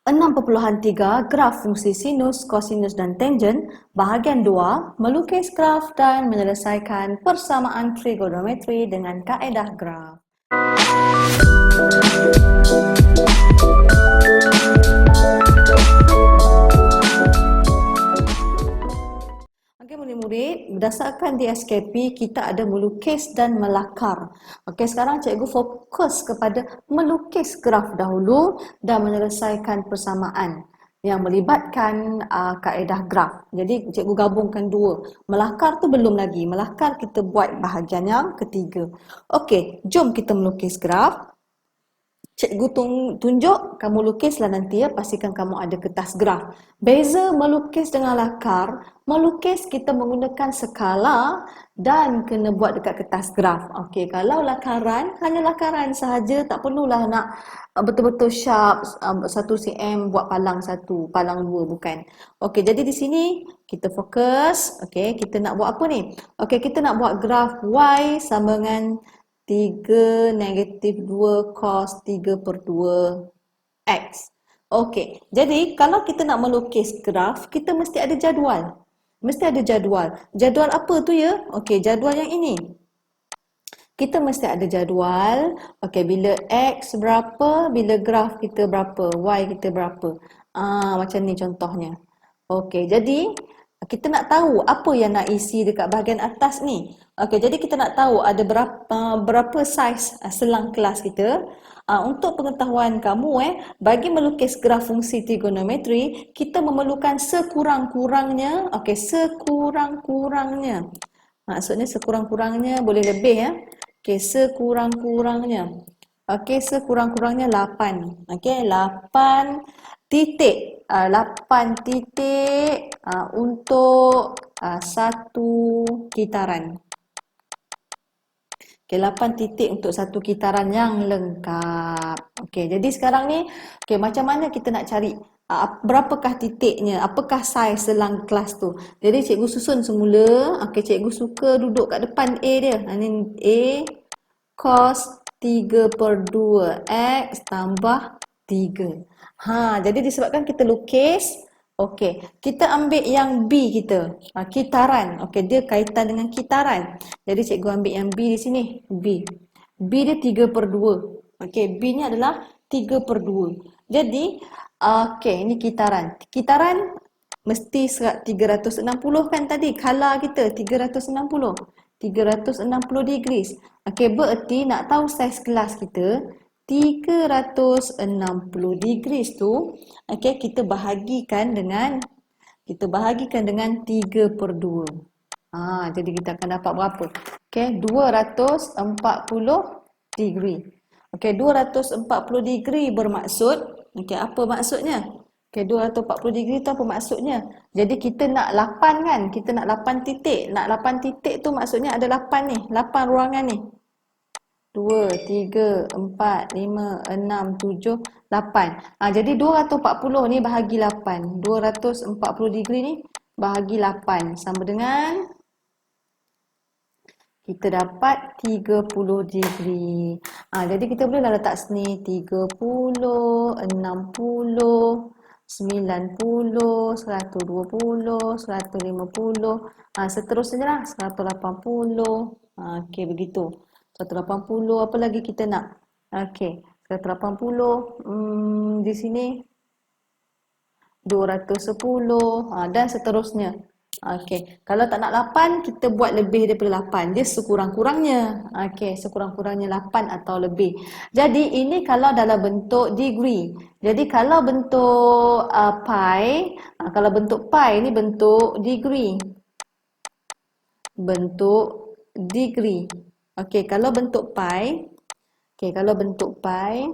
6.3 graf fungsi sinus, kosinus dan tangen, bahagian 2, melukis graf dan menyelesaikan persamaan trigonometri dengan kaedah graf. Okey murid-murid, berdasarkan di SKP kita ada melukis dan melakar. Okey, sekarang cikgu fokus kepada melukis graf dahulu dan menyelesaikan persamaan yang melibatkan kaedah graf. Jadi cikgu gabungkan dua. Melakar tu belum lagi. Melakar kita buat bahagian yang ketiga. Okey, jom kita melukis graf. Cikgu tunjuk, kamu lukislah nanti ya, pastikan kamu ada kertas graf. Beza melukis dengan lakar, melukis kita menggunakan skala dan kena buat dekat kertas graf. Okey, kalau lakaran, hanya lakaran sahaja, tak perlulah nak betul-betul sharp 1 cm buat palang 1, palang 2, bukan. Okey, jadi di sini kita fokus. Okey, kita nak buat apa ni? Okey, kita nak buat graf Y sama dengan 3 negatif 2 cos 3/2 X. Okey, jadi kalau kita nak melukis graf, kita mesti ada jadual. Mesti ada jadual. Jadual apa tu ya? Okey, jadual yang ini. Kita mesti ada jadual. Okey, bila X berapa, bila graf kita berapa, Y kita berapa. Macam ni contohnya. Okey, jadi kita nak tahu apa yang nak isi dekat bahagian atas ni. Okey, jadi kita nak tahu ada berapa saiz selang kelas kita. Untuk pengetahuan kamu bagi melukis graf fungsi trigonometri, kita memerlukan sekurang-kurangnya, okey, sekurang-kurangnya. Maksudnya sekurang-kurangnya boleh lebih ya. Okey, sekurang-kurangnya. Okey, sekurang-kurangnya 8. Okey, 8 titik. 8 titik untuk satu kitaran. Okey, 8 titik untuk satu kitaran yang lengkap. Okey, jadi sekarang ni, okey, macam mana kita nak cari berapakah titiknya, apakah saiz selang kelas tu. Jadi cikgu susun semula. Okey, cikgu suka duduk kat depan A dia. Ini A cos 3/2 X tambah 3. Jadi disebabkan kita lukis, okey, kita ambil yang B kita, kitaran. Okey, dia kaitan dengan kitaran. Jadi cikgu ambil yang B di sini, B. B dia 3/2. Okey, B ni adalah 3/2. Jadi, okey, ini kitaran. Kitaran mesti 360 kan tadi, kala kita 360. 360 degrees. Okey, bererti nak tahu saiz kelas kita, 360 degrees tu, okey, kita bahagikan dengan 3/2. Jadi kita akan dapat berapa? Okey, 240 degree. Okey, 240 degree bermaksud, okey, apa maksudnya? Okey, 240 degree tu apa maksudnya? Jadi kita nak 8 kan? Kita nak 8 titik. Nak 8 titik tu maksudnya ada 8 ni, 8 ruangan ni. 2, 3, 4, 5, 6, 7, 8. Jadi 240 ni bahagi 8. 240 degree ni bahagi 8. Sama dengan, kita dapat 30 degree. Jadi kita bolehlah letak sini 30, 60, 90, 120, 150. Seterusnya lah 180. Okey, begitu. 180, apa lagi kita nak? Okey, 180, di sini 210, dan seterusnya. Okey, kalau tak nak 8, kita buat lebih daripada 8. Dia sekurang-kurangnya. Okey, sekurang-kurangnya 8 atau lebih. Jadi ini kalau dalam bentuk degree. Jadi kalau bentuk pi, kalau bentuk pi ni bentuk degree. Bentuk degree. Okey, kalau bentuk pi, kalau bentuk pi,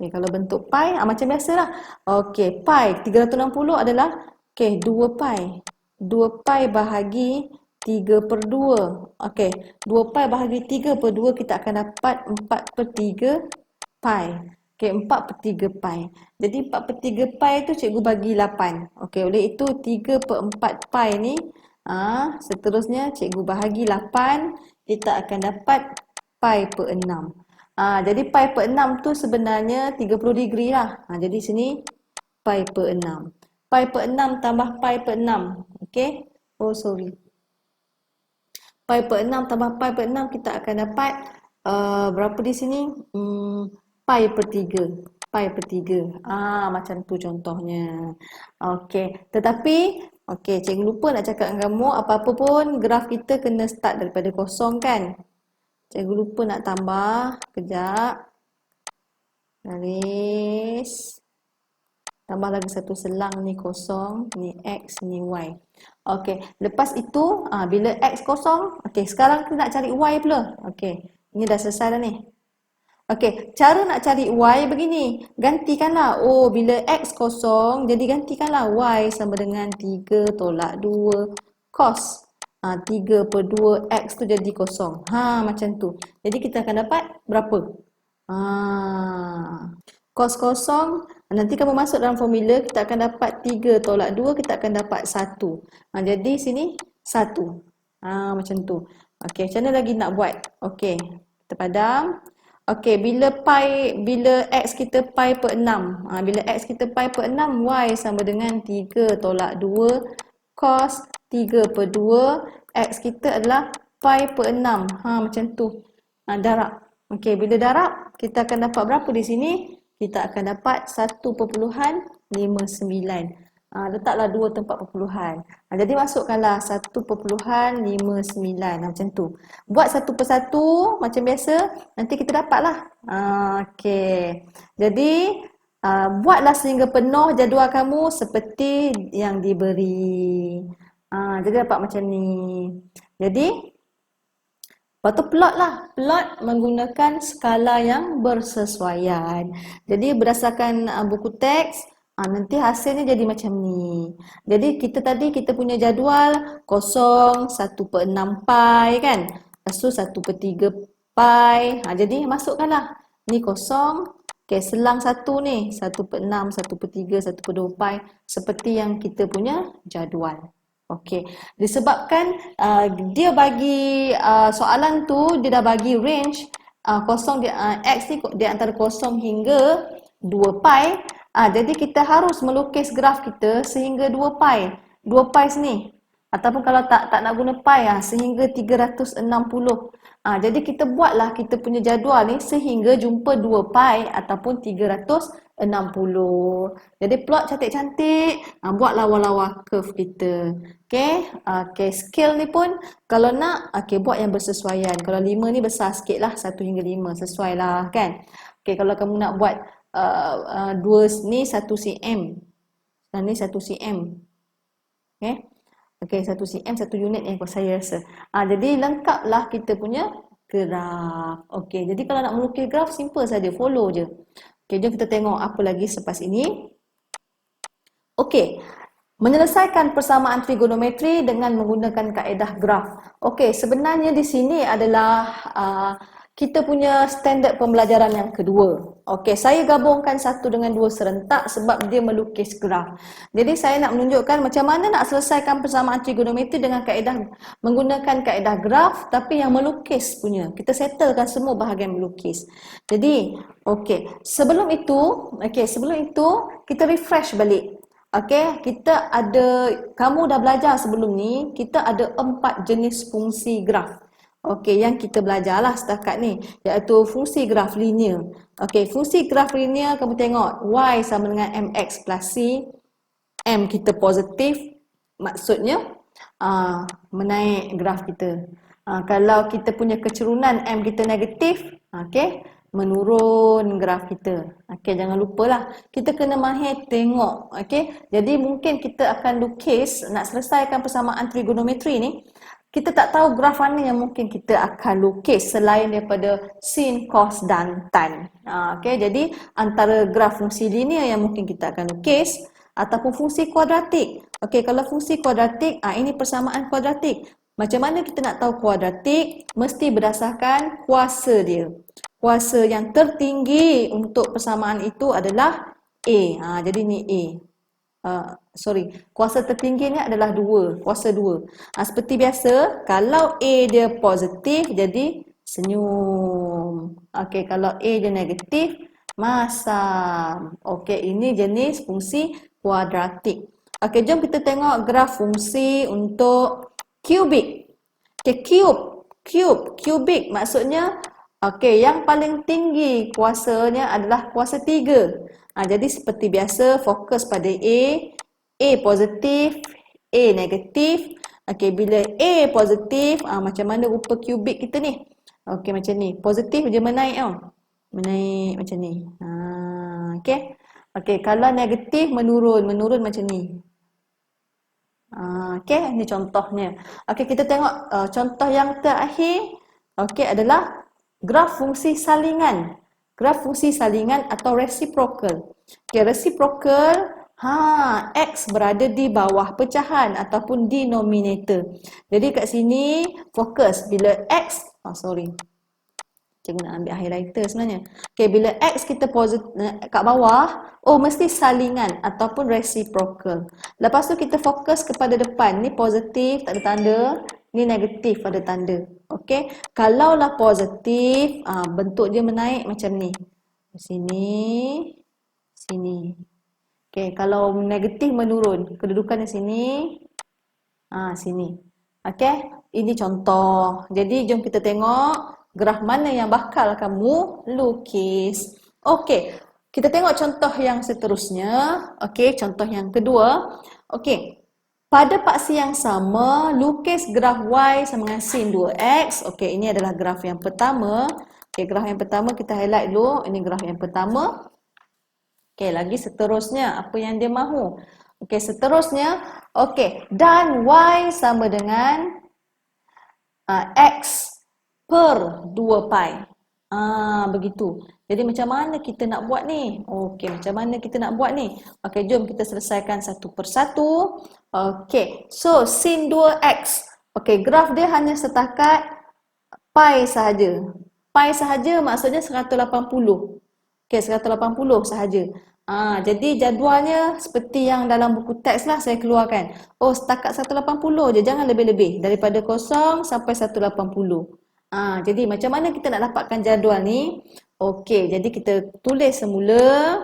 kalau bentuk pi, macam biasalah. Okey, pi 360 adalah 2 pi. 2 pi bahagi 3/2. Okey, 2 pi bahagi 3/2 kita akan dapat 4/3 pi. Okey, 4/3 pi. Jadi 4/3 pi tu cikgu bagi 8. Okey, oleh itu 3/4 pi ni, seterusnya cikgu bahagi 8, kita akan dapat pi per 6. Jadi pi per 6 tu sebenarnya 30 degree lah. Jadi sini pi per 6. Pi per 6 tambah pi per 6. Okey. Oh sorry. Pi per 6 tambah pi per 6 kita akan dapat berapa di sini? Pi per 3. Pi per 3. Macam tu contohnya. Okey. Tetapi, okey, cikgu lupa nak cakap dengan kamu, apa-apa pun graf kita kena start daripada kosong kan? Cikgu lupa nak tambah. Kejap. Garis. Tambah lagi satu selang ni kosong, ni X, ni Y. Okey, lepas itu bila X kosong, okey, sekarang kita nak cari Y pula. Okey, ini dah selesai dah ni. Okey, cara nak cari Y begini. Gantikanlah, bila X kosong, jadi gantikanlah Y sama dengan 3 tolak 2 cos. 3 per 2 X tu jadi kosong. Macam tu. Jadi kita akan dapat berapa? Cos kosong, nanti kamu masuk dalam formula, kita akan dapat 3 tolak 2, kita akan dapat 1. Jadi sini 1. Macam tu. Okey, macam mana lagi nak buat? Okey, kita padam. Okey, bila X kita pi per 6. Bila X kita pi per 6, Y sama dengan 3 tolak 2 cos 3 per 2. X kita adalah pi per 6. Macam tu. Darab. Okey, bila darab, kita akan dapat berapa di sini? Kita akan dapat 1.59. Letaklah 2 tempat perpuluhan. Jadi masukkanlah 1.59. Macam tu. Buat satu persatu macam biasa. Nanti kita dapatlah. Okey. Jadi buatlah sehingga penuh jadual kamu seperti yang diberi. Jadi dapat macam ni. Jadi lepas tu plot lah. Plot menggunakan skala yang bersesuaian. Jadi berdasarkan buku teks, nanti hasilnya jadi macam ni. Jadi kita punya jadual kosong 1/6 pi kan. Lepas tu 1/3 pi. Jadi masukkanlah. Ni kosong. Okay, selang satu ni. 1/6, 1/3, 1/2 pi. Seperti yang kita punya jadual. Okey, disebabkan dia bagi soalan tu dia dah bagi range kosong X ni di antara kosong hingga 2 pi. Jadi kita harus melukis graf kita sehingga 2 pi. 2 pi sini. Ataupun kalau tak nak guna pi sehingga 360. Jadi kita buatlah kita punya jadual ni sehingga jumpa 2 pi ataupun 360. Jadi plot cantik-cantik, buatlah lawa curve kita. Okey, scale ni pun kalau nak buat yang bersesuaian. Kalau 5 ni besar sikitlah, 1 hingga 5 sesuai lah kan. Okey, kalau kamu nak buat 2 ni 1 cm dan ni 1 cm. Okey, 1 cm 1 unit yang saya rasa. Jadi lengkaplah kita punya graf. Okey, jadi kalau nak melukis graf simple saja, follow je. Okey, jom kita tengok apa lagi selepas ini. Okey, menyelesaikan persamaan trigonometri dengan menggunakan kaedah graf. Okey, sebenarnya di sini adalah kita punya standard pembelajaran yang kedua. Okey, saya gabungkan 1 dengan 2 serentak sebab dia melukis graf. Jadi saya nak menunjukkan macam mana nak selesaikan persamaan trigonometri dengan menggunakan kaedah graf tapi yang melukis punya. Kita settlekan semua bahagian melukis. Jadi, sebelum itu kita refresh balik. Okey, kamu dah belajar sebelum ni, kita ada 4 jenis fungsi graf. Okey, yang kita belajarlah setakat ni, iaitu fungsi graf linear. Okey, fungsi graf linear kamu tengok, y sama dengan mx plus c, m kita positif, maksudnya menaik graf kita. Kalau kita punya kecerunan m kita negatif, menurun graf kita. Jangan lupalah, kita kena mahir tengok. Jadi mungkin kita akan lukis, nak selesaikan persamaan trigonometri ni, kita tak tahu graf mana yang mungkin kita akan lukis selain daripada sin, cos dan tan. Jadi antara graf fungsi linear yang mungkin kita akan lukis ataupun fungsi kuadratik. Kalau fungsi kuadratik, ini persamaan kuadratik. Macam mana kita nak tahu kuadratik? Mesti berdasarkan kuasa dia. Kuasa yang tertinggi untuk persamaan itu adalah A. Jadi ni A. Kuasa tertingginya adalah 2, kuasa 2. Seperti biasa, kalau A dia positif, jadi senyum. Okey, kalau A dia negatif, masam. Okey, ini jenis fungsi kuadratik. Okey, jom kita tengok graf fungsi untuk kubik. Okey, kubik maksudnya okey, yang paling tinggi kuasanya adalah kuasa 3. Jadi seperti biasa fokus pada A positif, A negatif. Okey, bila A positif, macam mana rupa kubik kita ni? Okey, macam ni. Positif dia menaik tau. Menaik macam ni. Okey. Okey, kalau negatif menurun macam ni. Okey, ini contohnya. Okey, kita tengok contoh yang terakhir. Okey, adalah graf fungsi salingan. Graf fungsi salingan atau reciprocal. Okey, reciprocal, X berada di bawah pecahan ataupun denominator. Jadi kat sini fokus bila X, sorry. Cikgu nak ambil highlighter sebenarnya. Okey, bila X kita kat bawah, mesti salingan ataupun reciprocal. Lepas tu kita fokus kepada depan. Ni positif, tak ada tanda. Ni negatif, ada tanda. Okey, kalaulah positif, bentuk dia menaik macam ni. Sini, sini. Okey, kalau negatif menurun. Kedudukan di sini, sini. Okey, ini contoh. Jadi jom kita tengok graf mana yang bakal kamu lukis. Okey, kita tengok contoh yang seterusnya. Okey, contoh yang kedua. Okey, pada paksi yang sama, lukis graf Y sama dengan sin 2X. Okey, ini adalah graf yang pertama. Okey, graf yang pertama kita highlight dulu. Ini graf yang pertama. Okey, lagi seterusnya apa yang dia mahu. Okey, seterusnya. Okey, dan Y sama dengan X per 2 pi. Begitu. Jadi macam mana kita nak buat ni? Okey, macam mana kita nak buat ni? Okey, jom kita selesaikan satu persatu. Okey, so sin 2x. Okey, graf dia hanya setakat pi sahaja. Pi sahaja maksudnya 180. Okey, 180 sahaja. Jadi jadualnya seperti yang dalam buku teks lah saya keluarkan. Setakat 180 je, jangan lebih-lebih. Daripada 0 sampai 180. Jadi macam mana kita nak dapatkan jadual ni? Okey, jadi kita tulis semula.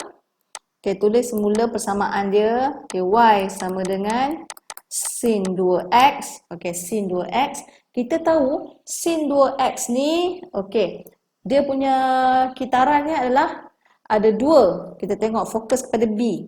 Okey, tulis semula persamaan dia. Okey, Y sama dengan sin 2x. Okey, sin 2x. Kita tahu sin 2x ni, okey, dia punya kitarannya adalah ada 2. Kita tengok fokus kepada B.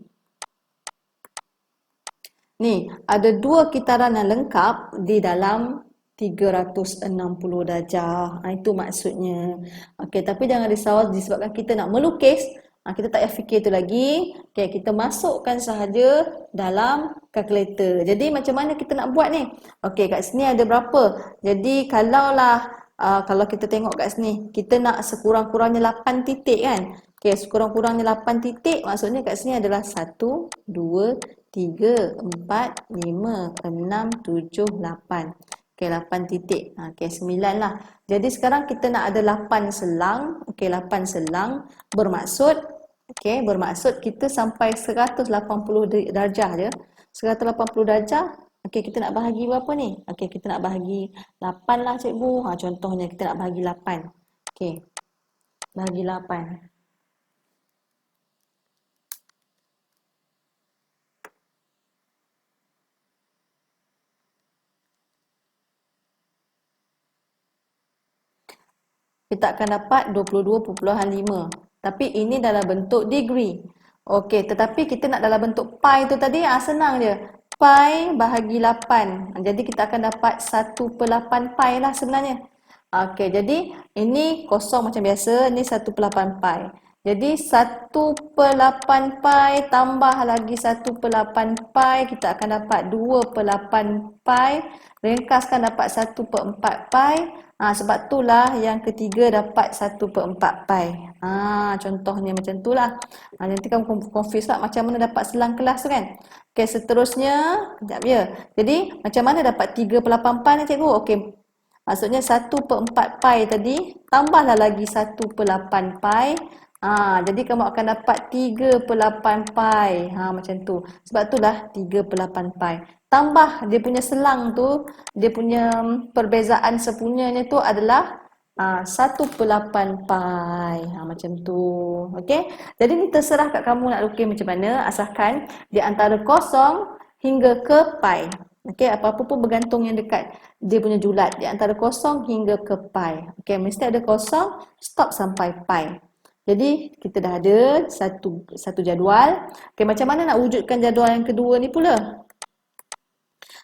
Ni, ada 2 kitaran yang lengkap di dalam 360 darjah. Itu maksudnya. Okey, tapi jangan risau disebabkan kita nak melukis, kita tak payah fikir tu lagi. Okey, kita masukkan sahaja dalam kalkulator. Jadi macam mana kita nak buat ni? Okey, kat sini ada berapa? Jadi kalau kita tengok kat sini, kita nak sekurang-kurangnya 8 titik kan? Okey, sekurang-kurangnya 8 titik, maksudnya kat sini adalah 1, 2, 3, 4, 5, 6, 7, 8. Okey, 8 titik. Okey, 9 lah. Jadi sekarang kita nak ada 8 selang. Okey, 8 selang bermaksud kita sampai 180 darjah je. 180 darjah. Okey, kita nak bahagi berapa ni? Okey, kita nak bahagi 8 lah cikgu. Contohnya kita nak bahagi 8. Okey. Bahagi 8. Kita akan dapat 22.5. Tapi ini dalam bentuk degree. Okey, tetapi kita nak dalam bentuk pi tu tadi, senang je. Pi bahagi 8. Jadi kita akan dapat 1/8 pi lah sebenarnya. Okey, jadi ini kosong macam biasa, ni 1/8 pi. Jadi 1/8 pi tambah lagi 1/8 pi, kita akan dapat 2/8 pi. Ringkaskan dapat 1/4 pi. Sebab itulah yang ketiga dapat 1/4 pi. Contohnya macam itulah. Nanti kamu confuse lah macam mana dapat selang kelas tu kan. Okey, seterusnya, sekejap ya. Jadi, macam mana dapat 3/8 pi ni cikgu? Okey, maksudnya 1/4 pi tadi, tambahlah lagi 1/8 pi. Jadi kamu akan dapat 3/8 pi. Macam tu. Sebab itulah 3/8 pi. Tambah dia punya selang tu, dia punya perbezaan sepunyanya tu adalah 1/8 pi. Macam tu. Okey. Jadi ni terserah kat kamu nak lukis macam mana, asalkan di antara kosong hingga ke pi. Okey, apa-apa pun bergantung yang dekat dia punya julat, di antara kosong hingga ke pi. Okey, mesti ada kosong, stop sampai pi. Jadi kita dah ada satu jadual. Okey, macam mana nak wujudkan jadual yang kedua ni pula?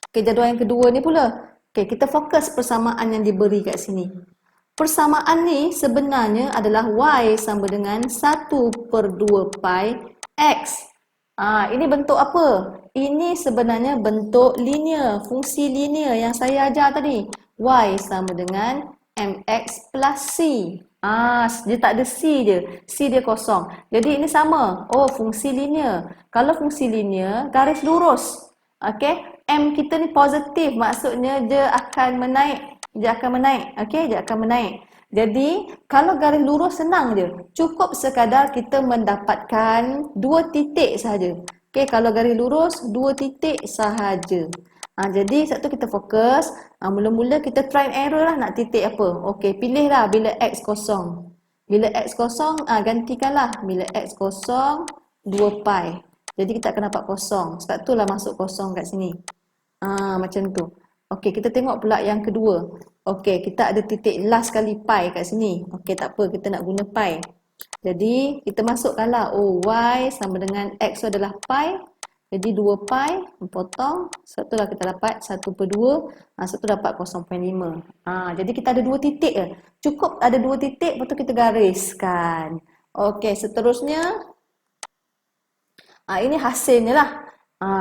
Okey, jadual yang kedua ni pula. Okey, kita fokus persamaan yang diberi kat sini. Persamaan ni sebenarnya adalah y sama dengan 1/2 pi x. Ini bentuk apa? Ini sebenarnya bentuk linear, fungsi linear yang saya ajar tadi. Y sama dengan mx plus c. Dia tak ada c je. C dia kosong. Jadi ini sama. Oh, fungsi linear. Kalau fungsi linear, garis lurus. Okey, m kita ni positif, maksudnya dia akan menaik. Okey, dia akan menaik. Jadi, kalau garis lurus senang je. Cukup sekadar kita mendapatkan 2 titik sahaja. Okey, kalau garis lurus 2 titik sahaja. Jadi, satu kita fokus. Mula-mula kita try and error lah nak titik apa. Okey, pilihlah bila x kosong. Bila x kosong, gantikanlah. Bila x kosong, 2 pi. Jadi, kita akan dapat kosong. Sebab itulah masuk kosong kat sini. Macam tu. Okey, kita tengok pula yang kedua. Okey, kita ada titik last kali pi kat sini. Okey, tak apa, kita nak guna pi. Jadi, kita masukkanlah. Y sama dengan x adalah pi. Jadi, 2 pi, potong. Satulah kita dapat 1/2. Satu dapat 0.5. Jadi, kita ada 2 titik je. Cukup ada 2 titik, lepas tu kita gariskan. Okey, seterusnya. Ini hasilnya lah.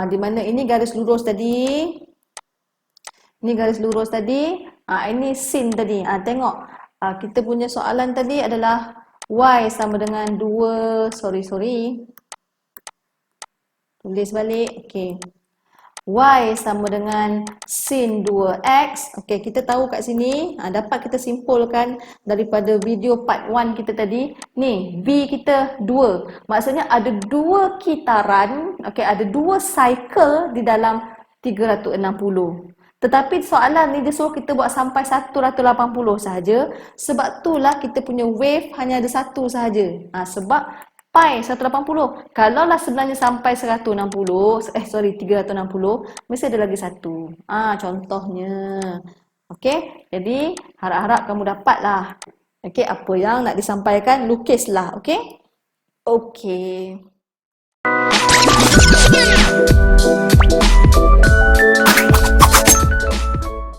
Di mana ini garis lurus tadi. Ini garis lurus tadi. Ini sin tadi. Tengok. Kita punya soalan tadi adalah y sama dengan 2. Sorry. Tulis balik. Okey. Y sama dengan sin 2x. Okey, kita tahu kat sini. Dapat kita simpulkan daripada video part 1 kita tadi. Ni, B kita 2. Maksudnya ada 2 kitaran. Okey, ada 2 cycle di dalam 360. Tetapi soalan ni dia suruh kita buat sampai 180 sahaja. Sebab itulah kita punya wave hanya ada satu sahaja. Sebab pi 180. Kalaulah sebenarnya sampai 360, mesti ada lagi satu. Contohnya. Okey, jadi harap-harap kamu dapatlah. Okey, apa yang nak disampaikan, lukislah. Okey? Okey.